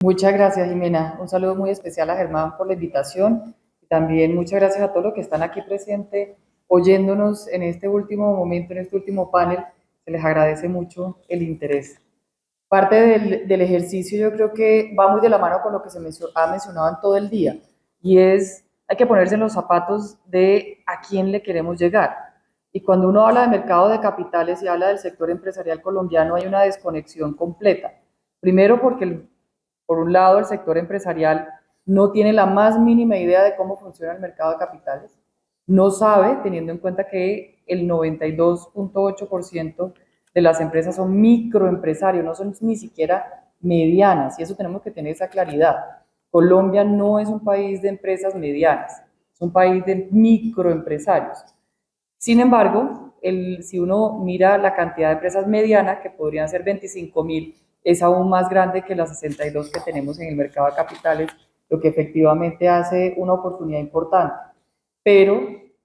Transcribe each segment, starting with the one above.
Muchas gracias, Jimena. Un saludo muy especial a Germán por la invitación. Y también muchas gracias a todos los que están aquí presentes oyéndonos en este último momento, en este último panel. Se les agradece mucho el interés. Parte del ejercicio yo creo que va muy de la mano con lo que ha mencionado en todo el día y es, hay que ponerse en los zapatos de a quién le queremos llegar. Y cuando uno habla de mercado de capitales y habla del sector empresarial colombiano hay una desconexión completa. Primero porque por un lado el sector empresarial no tiene la más mínima idea de cómo funciona el mercado de capitales, no sabe, teniendo en cuenta que el 92.8% de las empresas son microempresarios, no son ni siquiera medianas, y eso tenemos que tener esa claridad. Colombia no es un país de empresas medianas, es un país de microempresarios. Sin embargo, si uno mira la cantidad de empresas medianas, que podrían ser 25.000, es aún más grande que las 62 que tenemos en el mercado de capitales, lo que efectivamente hace una oportunidad importante. Pero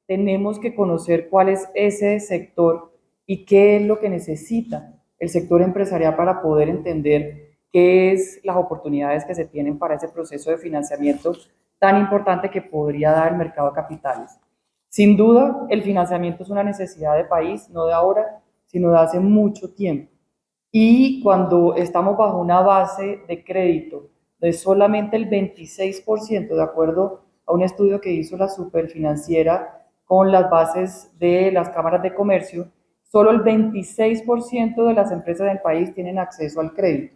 tenemos que conocer cuál es ese sector y qué es lo que necesita el sector empresarial para poder entender qué es las oportunidades que se tienen para ese proceso de financiamiento tan importante que podría dar el mercado de capitales. Sin duda, el financiamiento es una necesidad de país, no de ahora, sino de hace mucho tiempo. Y cuando estamos bajo una base de crédito de solamente el 26%, de acuerdo a un estudio que hizo la Superfinanciera con las bases de las cámaras de comercio, solo el 26% de las empresas del país tienen acceso al crédito.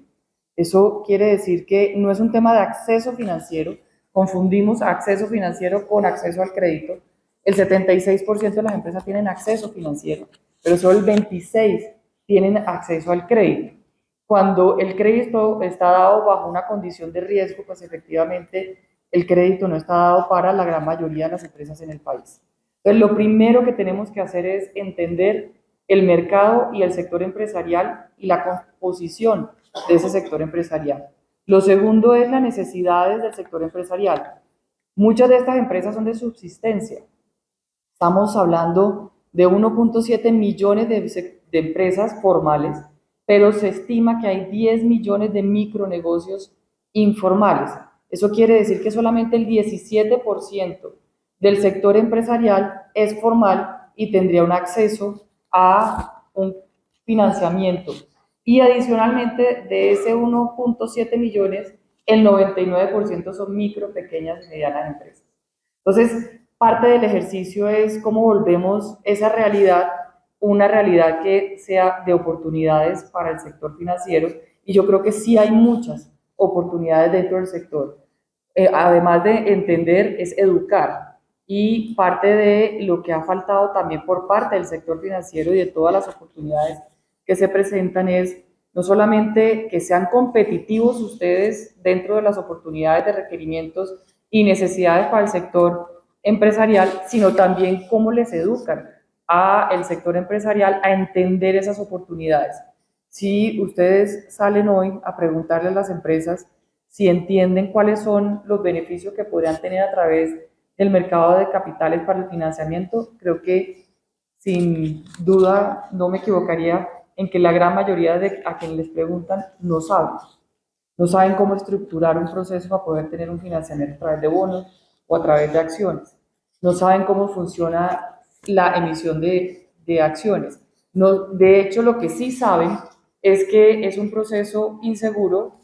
Eso quiere decir que no es un tema de acceso financiero, confundimos acceso financiero con acceso al crédito. El 76% de las empresas tienen acceso financiero, pero solo el 26% tienen acceso al crédito. Cuando el crédito está dado bajo una condición de riesgo, pues efectivamente el crédito no está dado para la gran mayoría de las empresas en el país. Entonces, lo primero que tenemos que hacer es entender el mercado y el sector empresarial y la composición de ese sector empresarial. Lo segundo es las necesidades del sector empresarial. Muchas de estas empresas son de subsistencia. Estamos hablando de 1.7 millones de empresas formales, pero se estima que hay 10 millones de micronegocios informales. Eso quiere decir que solamente el 17% del sector empresarial es formal y tendría un acceso a un financiamiento. Y adicionalmente, de ese 1.7 millones, el 99% son micro, pequeñas y medianas empresas. Entonces, parte del ejercicio es cómo volvemos esa realidad una realidad que sea de oportunidades para el sector financiero, y yo creo que sí hay muchas oportunidades dentro del sector. Además de entender, es educar, y parte de lo que ha faltado también por parte del sector financiero y de todas las oportunidades que se presentan es no solamente que sean competitivos ustedes dentro de las oportunidades de requerimientos y necesidades para el sector empresarial, sino también cómo les educan a el sector empresarial a entender esas oportunidades. Si ustedes salen hoy a preguntarle a las empresas si entienden cuáles son los beneficios que podrían tener a través del mercado de capitales para el financiamiento, creo que sin duda no me equivocaría en que la gran mayoría de a quienes les preguntan no saben. No saben cómo estructurar un proceso para poder tener un financiamiento a través de bonos o a través de acciones. No saben cómo funciona la emisión de acciones. No, de hecho, lo que sí saben es que es un proceso inseguro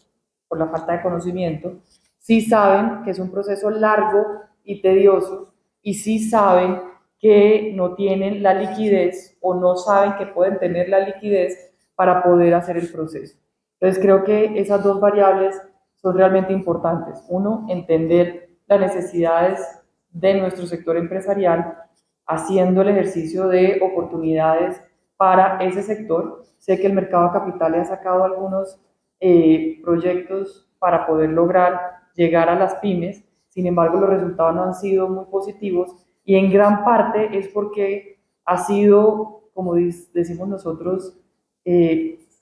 por la falta de conocimiento. Sí saben que es un proceso largo y tedioso, y sí saben que no tienen la liquidez o no saben que pueden tener la liquidez para poder hacer el proceso. Entonces creo que esas dos variables son realmente importantes. Uno, entender las necesidades de nuestro sector empresarial, haciendo el ejercicio de oportunidades para ese sector. Sé que el mercado de capitales ha sacado algunos proyectos para poder lograr llegar a las pymes, sin embargo los resultados no han sido muy positivos, y en gran parte es porque ha sido, como decimos nosotros,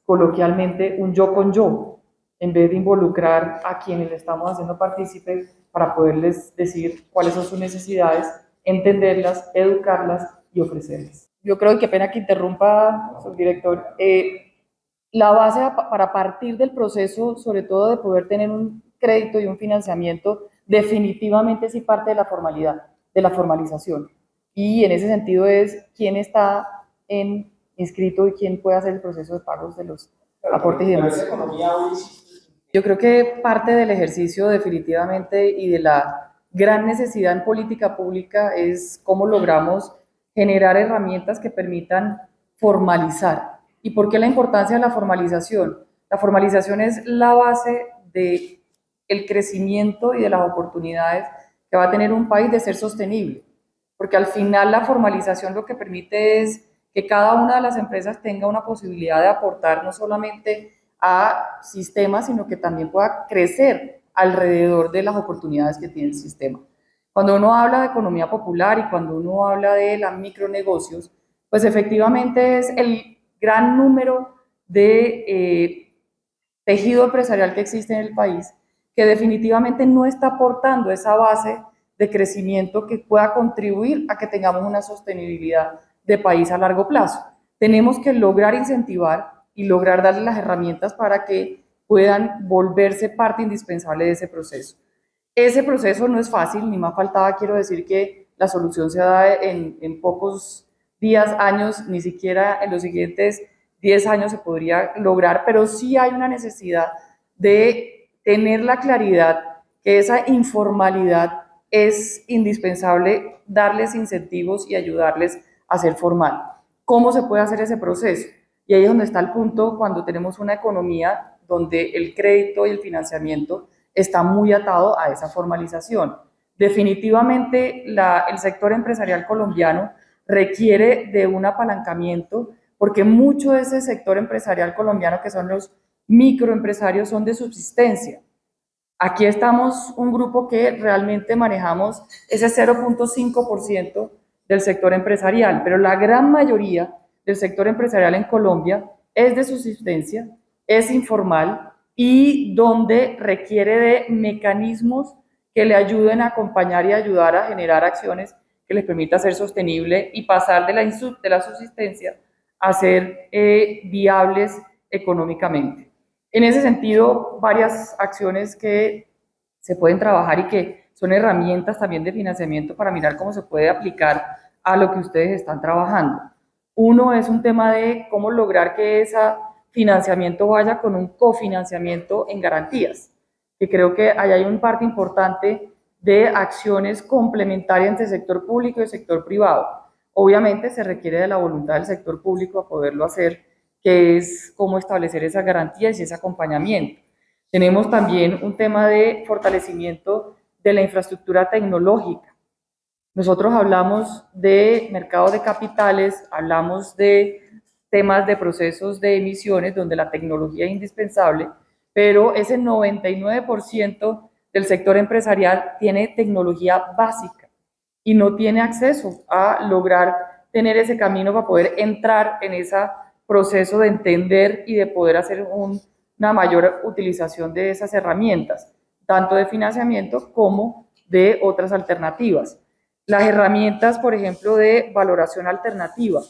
coloquialmente, un yo con yo, en vez de involucrar a quienes le estamos haciendo partícipes para poderles decir cuáles son sus necesidades, entenderlas, educarlas y ofrecerlas. Yo creo que, qué pena que interrumpa, subdirector, la base para partir del proceso, sobre todo de poder tener un crédito y un financiamiento, definitivamente sí parte de la formalidad, de la formalización. Y en ese sentido es quién está inscrito y quién puede hacer el proceso de pagos de los aportes y demás. Yo creo que parte del ejercicio definitivamente y de la gran necesidad en política pública es cómo logramos generar herramientas que permitan formalizar. ¿Y por qué la importancia de la formalización? La formalización es la base de el crecimiento y de las oportunidades que va a tener un país de ser sostenible, porque al final la formalización lo que permite es que cada una de las empresas tenga una posibilidad de aportar no solamente a sistemas, sino que también pueda crecer alrededor de las oportunidades que tiene el sistema. Cuando uno habla de economía popular y cuando uno habla de los micronegocios, pues efectivamente es el gran número de tejido empresarial que existe en el país, que definitivamente no está aportando esa base de crecimiento que pueda contribuir a que tengamos una sostenibilidad de país a largo plazo. Tenemos que lograr incentivar y lograr darle las herramientas para que puedan volverse parte indispensable de ese proceso. Ese proceso no es fácil, ni más faltaba, quiero decir que la solución se da en pocos días, años, ni siquiera en los siguientes 10 años se podría lograr, pero sí hay una necesidad de tener la claridad que esa informalidad es indispensable darles incentivos y ayudarles a ser formal. ¿Cómo se puede hacer ese proceso? Y ahí es donde está el punto cuando tenemos una economía donde el crédito y el financiamiento está muy atado a esa formalización. Definitivamente el sector empresarial colombiano requiere de un apalancamiento porque mucho de ese sector empresarial colombiano, que son los microempresarios, son de subsistencia. Aquí estamos un grupo que realmente manejamos ese 0,5% del sector empresarial, pero la gran mayoría del sector empresarial en Colombia es de subsistencia, es informal y donde requiere de mecanismos que le ayuden a acompañar y ayudar a generar acciones que les permita ser sostenible y pasar de la subsistencia a ser viables económicamente. En ese sentido, varias acciones que se pueden trabajar y que son herramientas también de financiamiento para mirar cómo se puede aplicar a lo que ustedes están trabajando. Uno es un tema de cómo lograr que ese financiamiento vaya con un cofinanciamiento en garantías, que creo que ahí hay una parte importante de acciones complementarias entre el sector público y el sector privado. Obviamente se requiere de la voluntad del sector público a poderlo hacer, que es cómo establecer esas garantías y ese acompañamiento. Tenemos también un tema de fortalecimiento de la infraestructura tecnológica. Nosotros hablamos de mercado de capitales, hablamos de temas de procesos de emisiones donde la tecnología es indispensable, pero ese 99% del sector empresarial tiene tecnología básica y no tiene acceso a lograr tener ese camino para poder entrar en ese proceso de entender y de poder hacer una mayor utilización de esas herramientas, tanto de financiamiento como de otras alternativas. Las herramientas, por ejemplo, de valoración alternativa.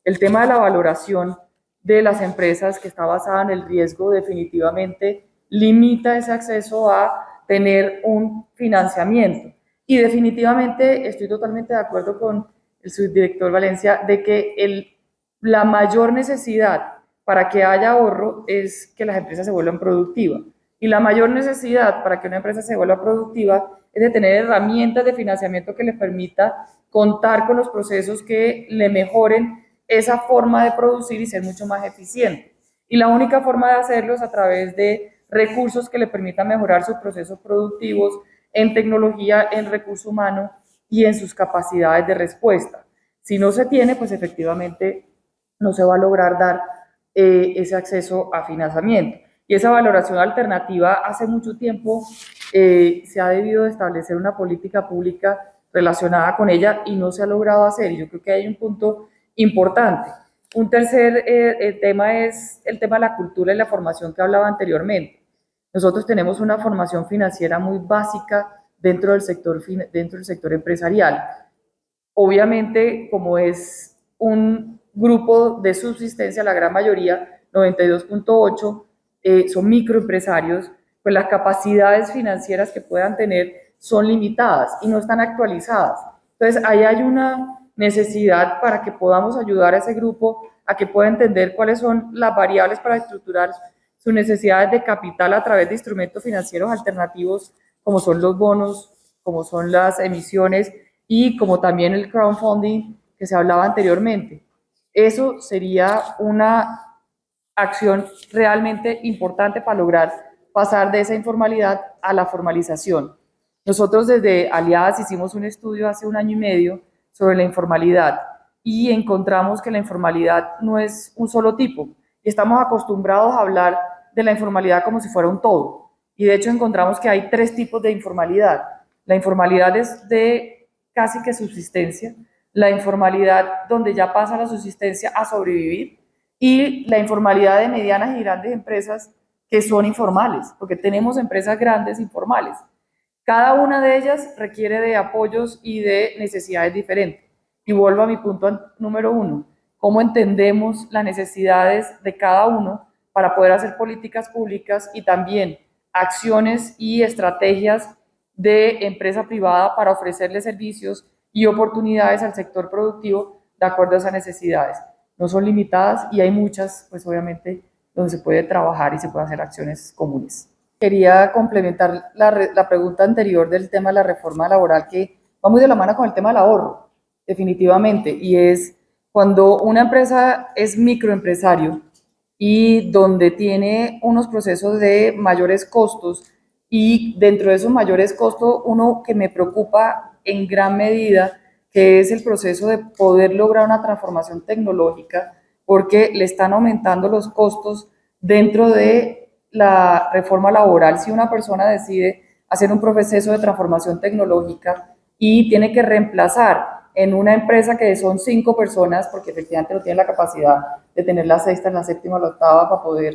El tema de la valoración de las empresas que está basada en el riesgo definitivamente limita ese acceso a tener un financiamiento. Y definitivamente estoy totalmente de acuerdo con el subdirector Valencia de que la mayor necesidad para que haya ahorro es que las empresas se vuelvan productivas. Y la mayor necesidad para que una empresa se vuelva productiva es de tener herramientas de financiamiento que le permita contar con los procesos que le mejoren esa forma de producir y ser mucho más eficiente. Y la única forma de hacerlo es a través de recursos que le permitan mejorar sus procesos productivos en tecnología, en recurso humano y en sus capacidades de respuesta. Si no se tiene, pues efectivamente no se va a lograr dar ese acceso a financiamiento. Y esa valoración alternativa hace mucho tiempo se ha debido establecer una política pública relacionada con ella y no se ha logrado hacer. Y yo creo que hay un punto importante. Un tercer tema es el tema de la cultura y la formación que hablaba anteriormente. Nosotros tenemos una formación financiera muy básica dentro del sector empresarial. Obviamente, como es un grupo de subsistencia, la gran mayoría 92.8 son microempresarios, pues las capacidades financieras que puedan tener son limitadas y no están actualizadas. Entonces, ahí hay una necesidad para que podamos ayudar a ese grupo a que pueda entender cuáles son las variables para estructurar sus necesidades de capital a través de instrumentos financieros alternativos, como son los bonos, como son las emisiones y como también el crowdfunding que se hablaba anteriormente. Eso sería una acción realmente importante para lograr pasar de esa informalidad a la formalización. Nosotros desde Aliadas hicimos un estudio hace 1 año y medio sobre la informalidad y encontramos que la informalidad no es un solo tipo. Estamos acostumbrados a hablar de la informalidad como si fuera un todo. Y de hecho encontramos que hay 3 tipos de informalidad. La informalidad es de casi que subsistencia, la informalidad donde ya pasa la subsistencia a sobrevivir y la informalidad de medianas y grandes empresas que son informales, porque tenemos empresas grandes informales. Cada una de ellas requiere de apoyos y de necesidades diferentes. Y vuelvo a mi punto número 1, cómo entendemos las necesidades de cada uno para poder hacer políticas públicas y también acciones y estrategias de empresa privada para ofrecerle servicios y oportunidades al sector productivo de acuerdo a esas necesidades. No son limitadas y hay muchas, pues obviamente, donde se puede trabajar y se puede hacer acciones comunes. Quería complementar la pregunta anterior del tema de la reforma laboral, que va muy de la mano con el tema del ahorro, definitivamente, y es cuando una empresa es microempresario y donde tiene unos procesos de mayores costos y dentro de esos mayores costos, uno que me preocupa en gran medida, que es el proceso de poder lograr una transformación tecnológica, porque le están aumentando los costos dentro de la reforma laboral. Si una persona decide hacer un proceso de transformación tecnológica y tiene que reemplazar en una empresa que son 5 personas, porque efectivamente no tiene la capacidad de tener la sexta, la séptima, la octava para poder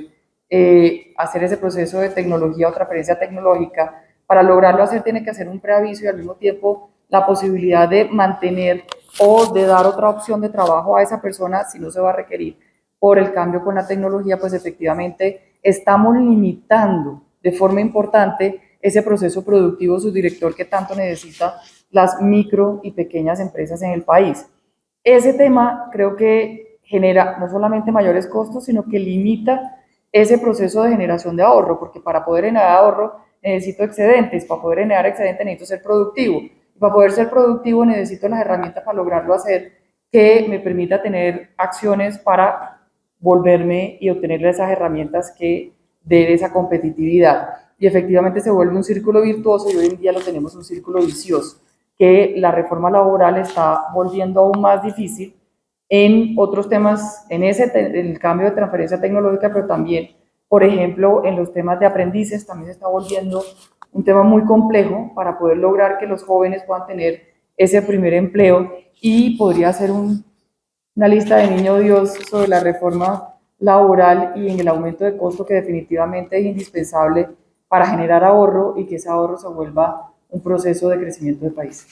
hacer ese proceso de tecnología o transferencia tecnológica. Para lograrlo hacer tiene que hacer un preaviso y al mismo tiempo la posibilidad de mantener o de dar otra opción de trabajo a esa persona si no se va a requerir por el cambio con la tecnología, pues efectivamente estamos limitando de forma importante ese proceso productivo subdirector que tanto necesita las micro y pequeñas empresas en el país. Ese tema creo que genera no solamente mayores costos, sino que limita ese proceso de generación de ahorro, porque para poder generar ahorro necesito excedentes, para poder generar excedentes necesito ser productivo, y para poder ser productivo necesito las herramientas para lograrlo hacer, que me permita tener acciones para volverme y obtener esas herramientas que den esa competitividad. Y efectivamente se vuelve un círculo virtuoso y hoy en día lo tenemos un círculo vicioso, que la reforma laboral está volviendo aún más difícil en otros temas, en el cambio de transferencia tecnológica, pero también, por ejemplo, en los temas de aprendices, también se está volviendo un tema muy complejo para poder lograr que los jóvenes puedan tener ese primer empleo y podría ser una lista de niño Dios sobre la reforma laboral y en el aumento de costo que definitivamente es indispensable para generar ahorro y que ese ahorro se vuelva un proceso de crecimiento del país.